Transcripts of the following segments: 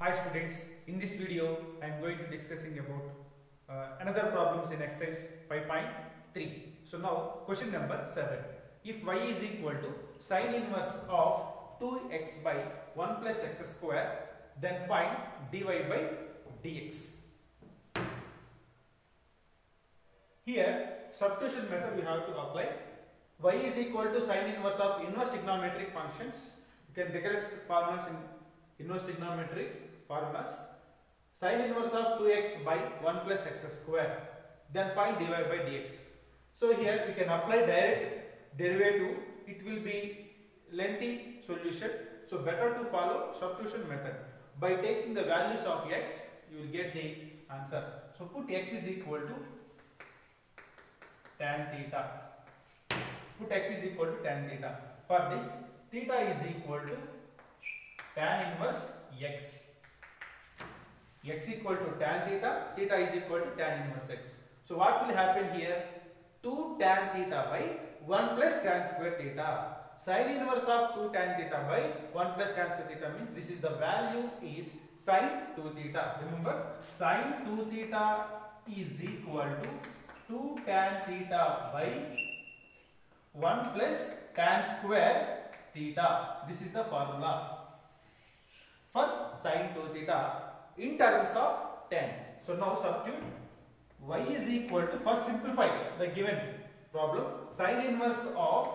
Hi students, in this video I am going to discussing about another problems in exercise 5.3. So now question number 7. If y is equal to sin inverse of 2x by 1 plus x square, then find dy by dx. Here substitution method we have to apply. Y is equal to sin inverse of inverse trigonometric functions. You can recollect formulas in inverse trigonometric formulas. Sin inverse of 2x by 1 plus x square. Then find dy by dx. So here we can apply direct derivative. It will be lengthy solution. So better to follow substitution method. By taking the values of x, you will get the answer. So put x is equal to tan theta. Put x is equal to tan theta. For this, theta is equal to tan inverse x. X equal to tan theta, theta is equal to tan inverse x. So what will happen here? 2 tan theta by 1 plus tan square theta. Sin inverse of 2 tan theta by 1 plus tan square theta means this is the value is sin 2 theta. Remember, sin 2 theta is equal to 2 tan theta by 1 plus tan square theta. This is the formula for sin 2 theta in terms of tan. So now substitute y is equal to, first simplify the given problem, sin inverse of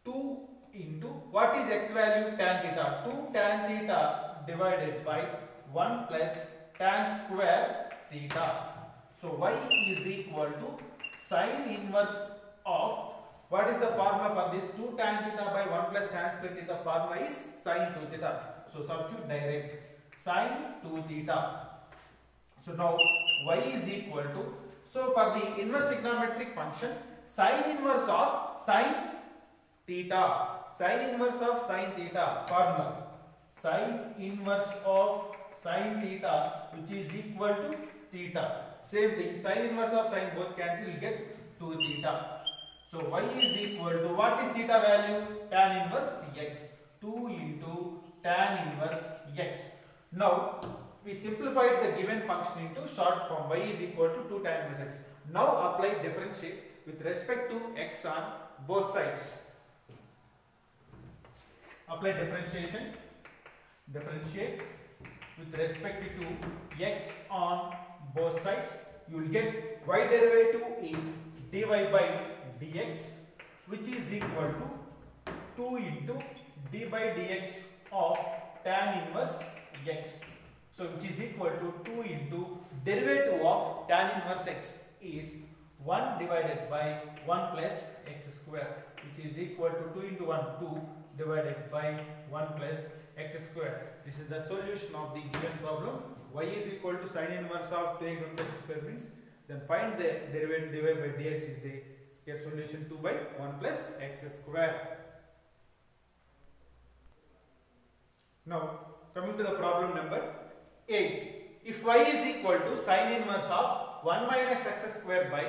2 into what is x value? Tan theta. 2 tan theta divided by 1 plus tan square theta. So y is equal to sin inverse of, what is the formula for this? 2 tan theta by 1 plus tan square theta formula is sin 2 theta. So substitute direct sin 2 theta. So now y is equal to, so for the inverse trigonometric function, sin inverse of sin theta. Sin inverse of sin theta formula. Sin inverse of sin theta, which is equal to theta. Same thing, sin inverse of sin both cancel, you get 2 theta. So y is equal to, what is theta value? Tan inverse x. 2 into tan inverse x. Now we simplified the given function into short form. Y is equal to 2 tan inverse x. Now apply differentiate with respect to x on both sides. Apply differentiation. Differentiate with respect to x on both sides. You will get y derivative is dy by dx, which is equal to 2 into d by dx of tan inverse x. So which is equal to 2 into derivative of tan inverse x is 1 divided by 1 plus x square, which is equal to 2 into 1, 2 divided by 1 plus x square. This is the solution of the given problem. Y is equal to sin inverse of 2x plus x square means, then find the derivative dy by dx is the here solution 2 by 1 plus x square. Now coming to the problem number 8. If y is equal to sin inverse of 1 minus x square by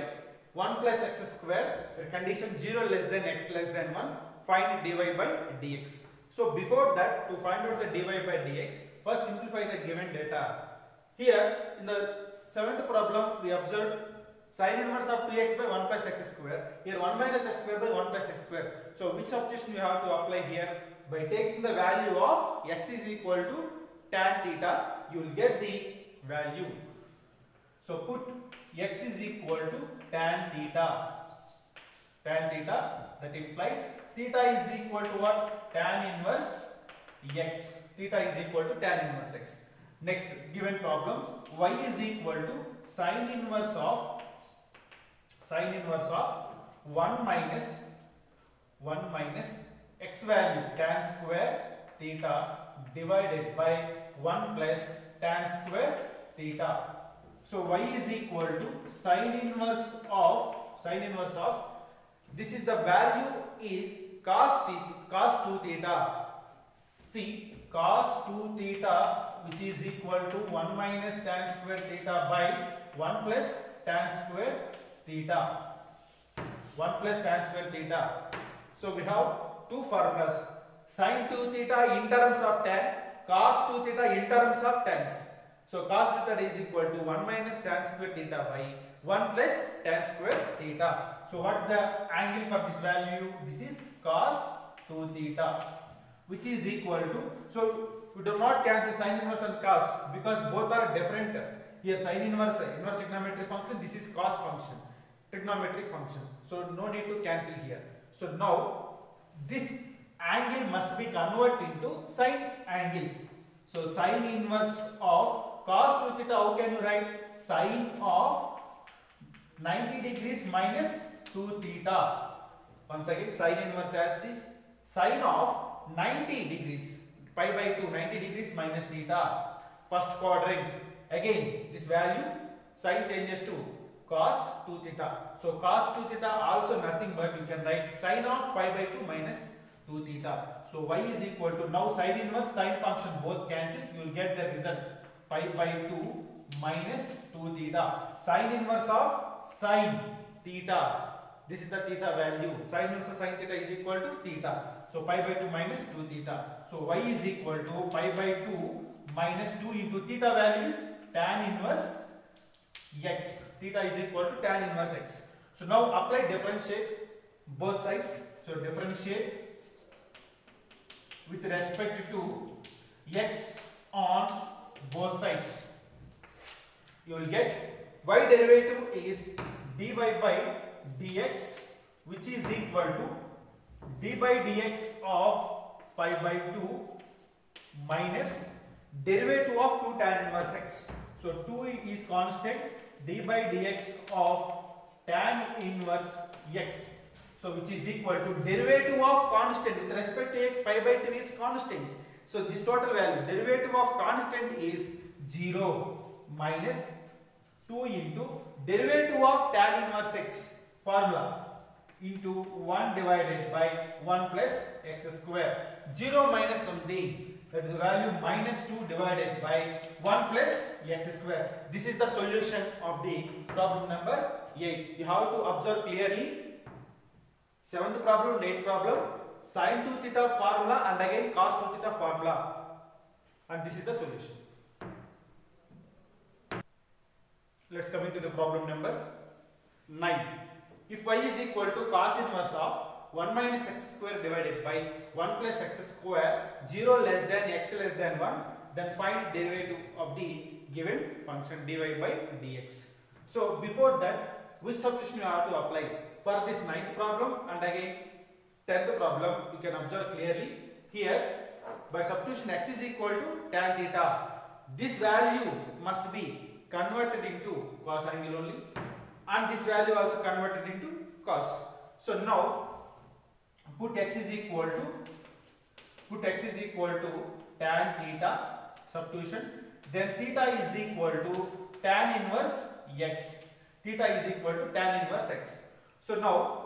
1 plus x square, the condition 0 less than x less than 1, find dy by dx. So before that, to find out the dy by dx, first simplify the given data. Here in the 7th problem we observed sin inverse of 2x by 1 plus x square. Here 1 minus x square by 1 plus x square. So which substitution you have to apply here? By taking the value of x is equal to tan theta, you will get the value. So put x is equal to tan theta. Tan theta, that implies theta is equal to what? Tan inverse x. Theta is equal to tan inverse x. Next given problem, y is equal to sin inverse of 1 minus x value tan square theta divided by 1 plus tan square theta. So y is equal to sin inverse of, this is the value is cos 2 theta. See, cos 2 theta, which is equal to 1 minus tan square theta by 1 plus tan square theta. 1 plus tan square theta. So we have two formulas. Sin 2 theta in terms of tan cos 2 theta in terms of tans. So cos 2 theta is equal to 1 minus tan square theta by 1 plus tan square theta. So what is the angle for this value? This is cos 2 theta, which is equal to, so we do not cancel sin inverse and cos because both are different. Here sin inverse trigonometric function, this is cos function, trigonometric function. So no need to cancel here. So now this angle must be converted into sine angles. So sine inverse of cos 2 theta, how can you write? Sine of 90 degrees minus 2 theta. Once again, sine inverse as it is. Sine of 90 degrees, pi by 2, 90 degrees minus theta. First quadrant. Again, this value, sine changes to cos 2 theta. So cos 2 theta also nothing but you can write sine of pi by 2 minus 2 theta. So y is equal to, now sine inverse, sine function both cancel. You will get the result pi by 2 minus 2 theta. Sine inverse of sine theta. This is the theta value. Sine inverse of sine theta is equal to theta. So pi by 2 minus 2 theta. So y is equal to pi by 2 minus 2 into theta value is tan inverse x. Theta is equal to tan inverse x. So now apply differentiate both sides. So differentiate with respect to x on both sides. You will get y derivative is dy by dx, which is equal to d by dx of pi by 2 minus derivative of 2 tan inverse x. So 2 is constant, d by dx of tan inverse x. So which is equal to derivative of constant with respect to x, pi by 2 is constant. So this total value, derivative of constant is 0 minus 2 into derivative of tan inverse x formula into 1 divided by 1 plus x square. 0 minus something, that is the value minus 2 divided by 1 plus x square. This is the solution of the problem number 8. You have to observe clearly 7th problem, 8th problem, sin 2 theta formula and again cos 2 theta formula, and this is the solution. Let's come into the problem number 9. If y is equal to cos inverse of 1 minus x square divided by 1 plus x square, 0 less than x less than 1, then find derivative of the given function dy by dx. So before that, which substitution you have to apply? For this 9th problem and again 10th problem, you can observe clearly here by substitution x is equal to tan theta. This value must be converted into cos angle only, and this value also converted into cos. So now put x is equal to tan theta, substitution, then theta is equal to tan inverse x. Theta is equal to tan inverse x. So now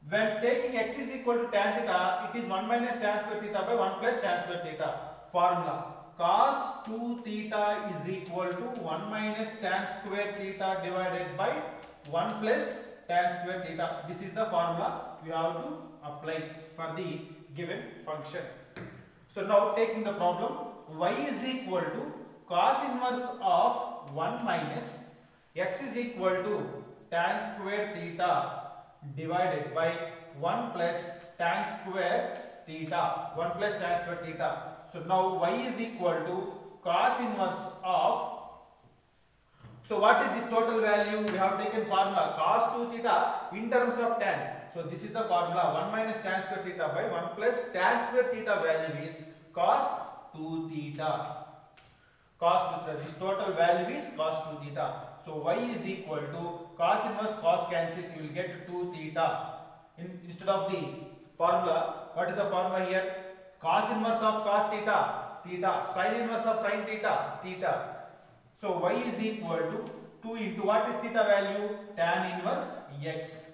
when taking x is equal to tan theta, it is 1 minus tan square theta by 1 plus tan square theta. Formula cos 2 theta is equal to 1 minus tan square theta divided by 1 plus tan square theta. This is the formula we have to apply for the given function. So now taking the problem, y is equal to cos inverse of 1 minus x is equal to tan square theta divided by 1 plus tan square theta. 1 plus tan square theta. So now y is equal to cos inverse of, so what is this total value? We have taken formula cos 2 theta in terms of tan. So this is the formula 1 minus tan square theta by 1 plus tan square theta value is cos 2 theta. Cos 2 theta, this total value is cos 2 theta. So y is equal to cos inverse cos cancel, you will get 2 theta. Instead of the formula, what is the formula here? Cos inverse of cos theta, theta. Sin inverse of sin theta, theta. So y is equal to 2 into what is theta value? Tan inverse x.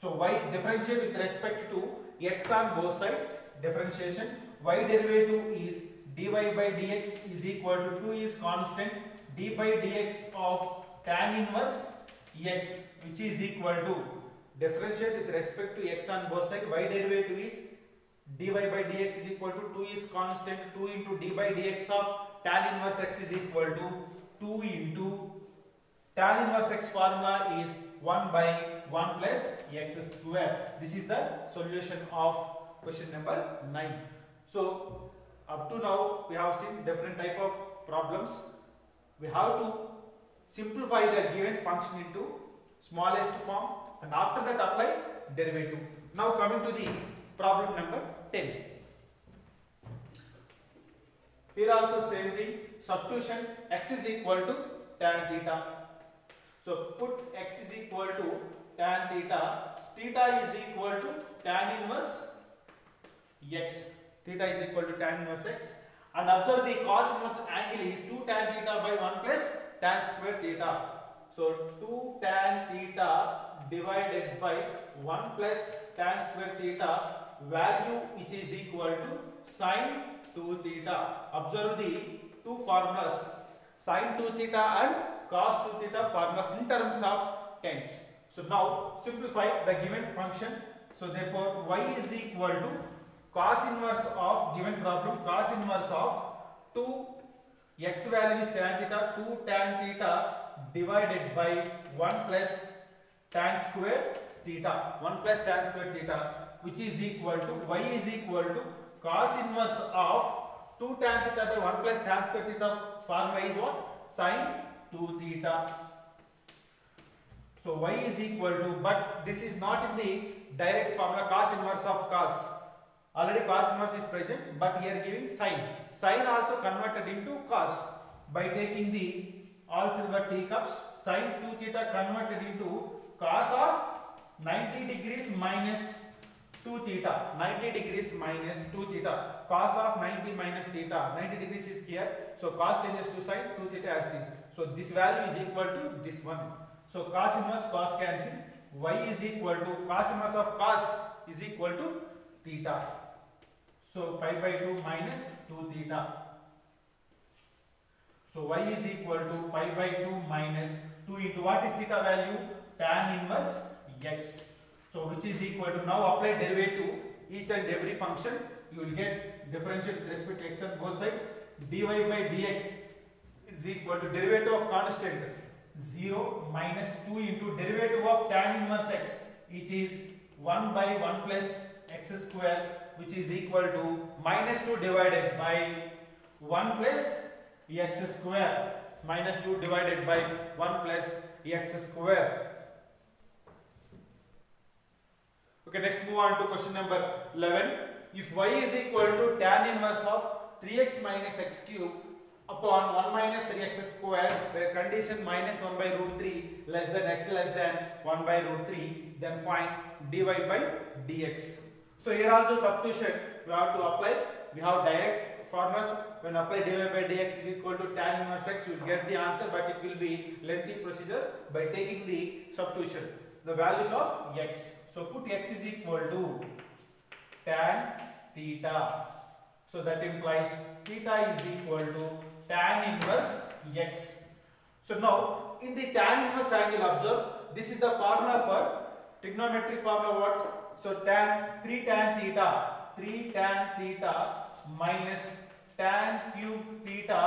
So y differentiate with respect to x on both sides. Differentiation. Y derivative is dy by dx is equal to 2 is constant, d by dx of tan inverse x, which is equal to differentiate with respect to x on both sides. Y derivative is dy by dx is equal to 2 is constant, 2 into d by dx of tan inverse x is equal to 2 into tan inverse x formula is 1 by 1 plus x square. This is the solution of question number 9. So up to now we have seen different type of problems. We have to simplify the given function into smallest form and after that apply derivative. Now coming to the problem number 10. Here also same thing, substitution x is equal to tan theta. So put x is equal to tan theta, theta is equal to tan inverse x, theta is equal to tan inverse x, and observe the cos inverse angle is 2 tan theta by 1 plus tan square theta. So 2 tan theta divided by 1 plus tan square theta, value which is equal to sin 2 theta. Observe the two formulas, sin 2 theta and cos 2 theta formulas in terms of tens. So now simplify the given function. So therefore y is equal to cos inverse of given problem, cos inverse of 2 x value is tan theta, 2 tan theta divided by 1 plus tan square theta, 1 plus tan square theta, which is equal to y is equal to cos inverse of 2 tan theta by 1 plus tan square theta formula is what? Sin 2 theta. So y is equal to, but this is not in the direct formula cos inverse of cos. Already cos inverse is present, but here giving sin. Sin also converted into cos by taking the all silver teacups. Sin 2 theta converted into cos of 90 degrees minus 2 theta. 90 degrees minus 2 theta. Cos of 90 minus theta. 90 degrees is here. So cos changes to sin, 2 theta as this. So this value is equal to this one. So cos inverse cos cancel. Y is equal to cos inverse of cos is equal to theta. So pi by 2 minus 2 theta. So y is equal to pi by 2 minus 2 into what is theta value? Tan inverse x. So which is equal to, now apply derivative each and every function. You will get differential with respect to x on both sides. Dy by dx is equal to derivative of constant 0 minus 2 into derivative of tan inverse x, which is 1 by 1 plus x square, which is equal to minus 2 divided by 1 plus x square, minus 2 divided by 1 plus x square. Okay, next move on to question number 11. If y is equal to tan inverse of 3x minus x cube upon 1 minus 3x square, where condition minus 1 by root 3 less than x less than 1 by root 3, then find dy by dx. So here also substitution we have to apply. We have direct formulas. When apply dy by dx is equal to tan inverse x, you will get the answer, but it will be lengthy procedure by taking the substitution, the values of x. So put x is equal to tan theta. So that implies theta is equal to tan inverse x. So now in the tan inverse angle, observe this is the formula for trigonometric formula what? So tan 3 tan theta minus tan cube theta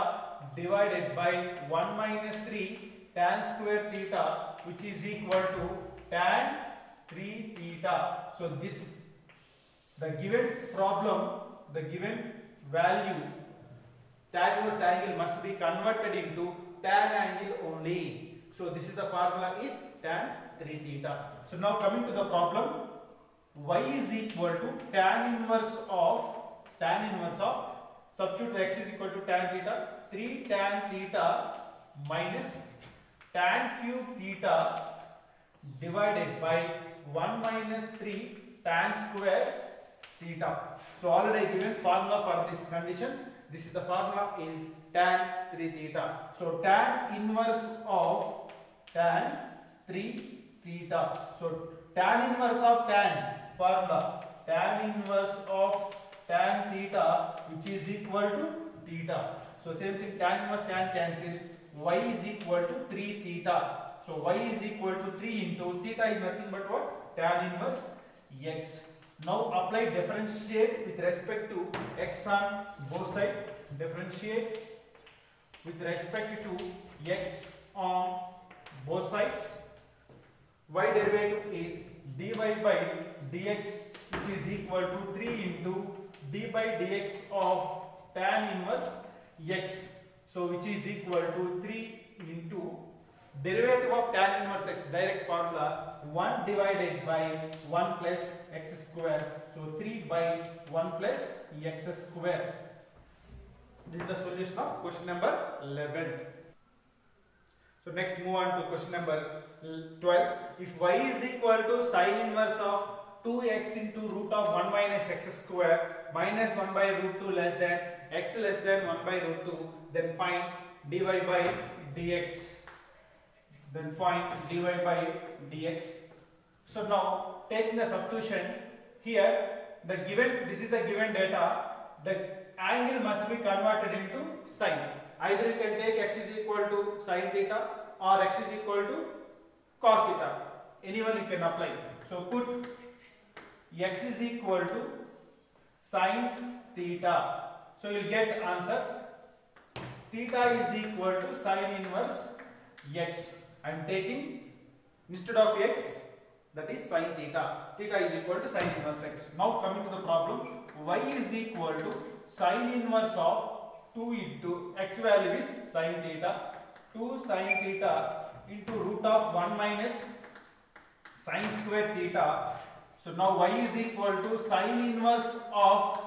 divided by 1 minus 3 tan square theta, which is equal to tan 3 theta. So this, the given problem, the given value tan inverse angle must be converted into tan angle only. So this is the formula is tan 3 theta. So now coming to the problem, y is equal to tan inverse of substitute x is equal to tan theta, 3 tan theta minus tan cube theta divided by 1 minus 3 tan square theta. So already given formula for this condition. This is the formula is tan 3 theta. So tan inverse of tan 3 theta. So tan inverse of tan formula, tan inverse of tan theta, which is equal to theta. So same thing, tan inverse tan cancel. Y is equal to 3 theta. So y is equal to 3 into theta is nothing but what? Tan inverse x. Now apply differentiate with respect to x on both sides. Differentiate with respect to x on both sides. Y derivative is dy by dx, which is equal to 3 into d by dx of tan inverse x. So which is equal to 3 into derivative of tan inverse x, direct formula, 1 divided by 1 plus x square. So 3 by 1 plus x square. This is the solution of question number 11. So next move on to question number 12. If y is equal to sine inverse of 2x into root of 1 minus x square minus 1 by root 2 less than x less than 1 by root 2, then find dy by dx. Then find dy by dx. So now taking the substitution here, this is the given data. The angle must be converted into sine. Either you can take x is equal to sine theta or x is equal to cos theta. Anyone you can apply. So put x is equal to sine theta. So you will get answer. Theta is equal to sine inverse x. I am taking instead of x, that is sine theta. Theta is equal to sine inverse x. Now coming to the problem, y is equal to sine inverse of 2 into x value is sine theta. 2 sine theta into root of 1 minus sine square theta. So now y is equal to sine inverse of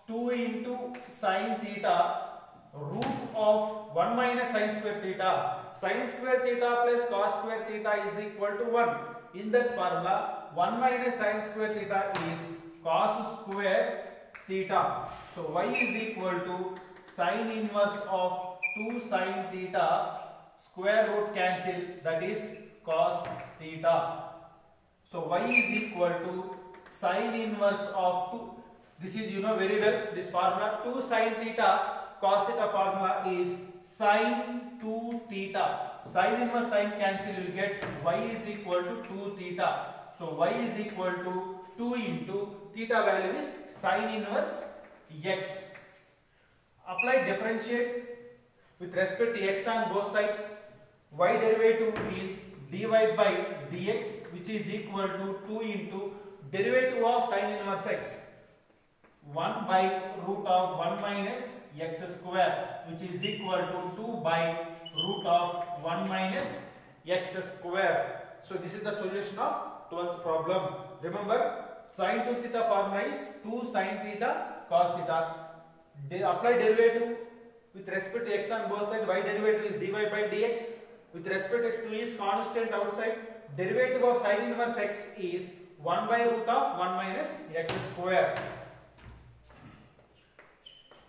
2 into sine theta root of 1 minus sine square theta. Sine square theta plus cos square theta is equal to 1. In that formula, 1 minus sine square theta is cos square theta. So y is equal to sine inverse of 2 sine theta, square root cancel, that is cos theta. So y is equal to sine inverse of 2. This is very well, this formula 2 sine theta cos theta formula is sine 2 theta. Sine inverse sine cancel, you will get y is equal to 2 theta. So y is equal to 2 into theta value is sine inverse x. Apply differentiate with respect to x on both sides. Y derivative is dy by dx, which is equal to 2 into derivative of sine inverse x, 1 by root of 1 minus x square, which is equal to 2 by root of 1 minus x square. So this is the solution of 12th problem. Remember, sin 2 theta formula is 2 sin theta cos theta. Apply derivative with respect to x on both sides. Y derivative is dy by dx. With respect to x2 is constant outside. Derivative of sin inverse x is 1 by root of 1 minus x square.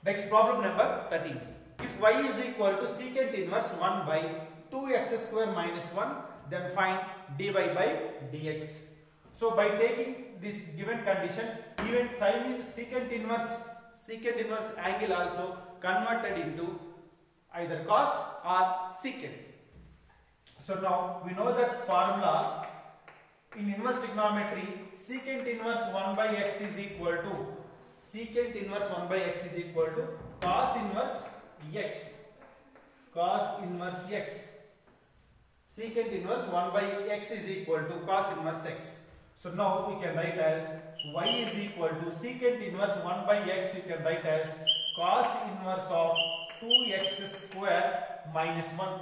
Next problem number 13. If y is equal to secant inverse 1 by 2x square minus 1, then find dy by dx. So by taking this given condition, even secant inverse angle also converted into either cos or secant. So now we know that formula in inverse trigonometry, secant inverse 1 by x is equal to secant inverse 1 by x is equal to cos inverse x. Cos inverse x. Secant inverse 1 by x is equal to cos inverse x. So now we can write as y is equal to secant inverse 1 by x, you can write as cos inverse of 2x square minus 1.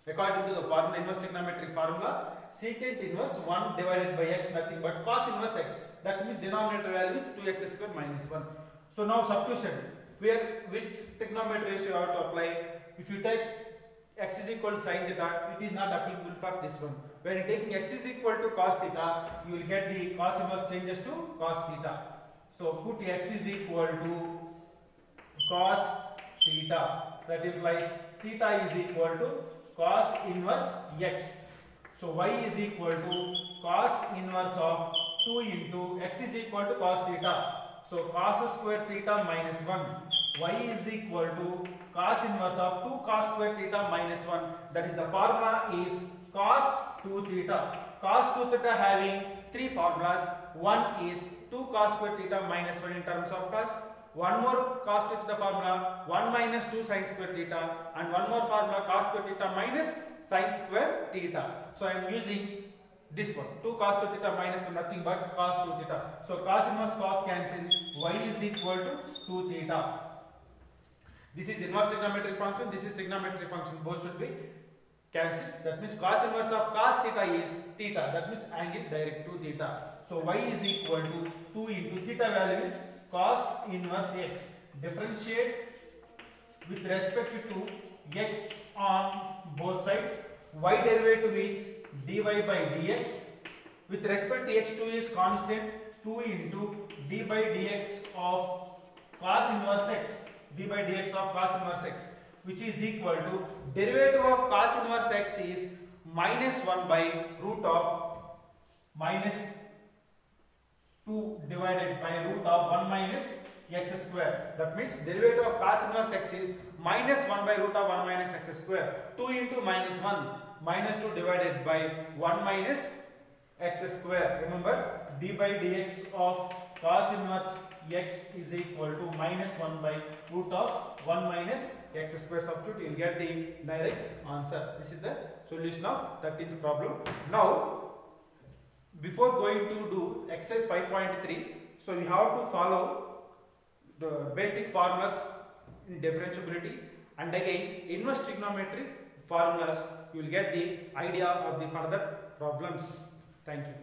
According to the formula, inverse trigonometry formula, secant inverse 1 divided by x, nothing but cos inverse x. That means denominator value is 2x square minus 1. So now substitution, which trigonometry ratio you have to apply? If you take x is equal to sin theta, it is not applicable for this one. When you taking x is equal to cos theta, you will get the cos inverse changes to cos theta. So put x is equal to cos theta. That implies theta is equal to cos inverse x. So y is equal to cos inverse of 2 into x is equal to cos theta. So cos square theta minus 1. Y is equal to cos inverse of 2 cos square theta minus 1. That is the formula is cos 2 theta. Cos 2 theta having three formulas. One is 2 cos square theta minus 1 in terms of cos. One more cos square theta formula, 1 minus 2 sin square theta, and one more formula cos square theta minus sin square theta. So I am using this one, 2 cos square theta minus 1, nothing but cos 2 theta. So cos inverse cos cancel, y is equal to 2 theta. This is inverse trigonometric function, this is trigonometric function, both should be cancelled. That means cos inverse of cos theta is theta, that means angle direct 2 theta. So y is equal to 2 into theta value is cos inverse x. Differentiate with respect to x on both sides. Y derivative is dy by dx. With respect to x2 is constant, 2 into d by dx of cos inverse x, d by dx of cos inverse x, which is equal to derivative of cos inverse x is minus 1 by root of minus 2 divided by root of 1 minus x square. That means derivative of cos inverse x is minus 1 by root of 1 minus x square. 2 into minus 1, minus 2 divided by 1 minus x square. Remember, d by dx of cos inverse x is equal to minus 1 by root of 1 minus x square. Substitute, you will get the direct answer. This is the solution of 13th problem. Now, before going to do exercise 5.3, so you have to follow the basic formulas in differentiability and again inverse trigonometry formulas. You will get the idea of the further problems. Thank you.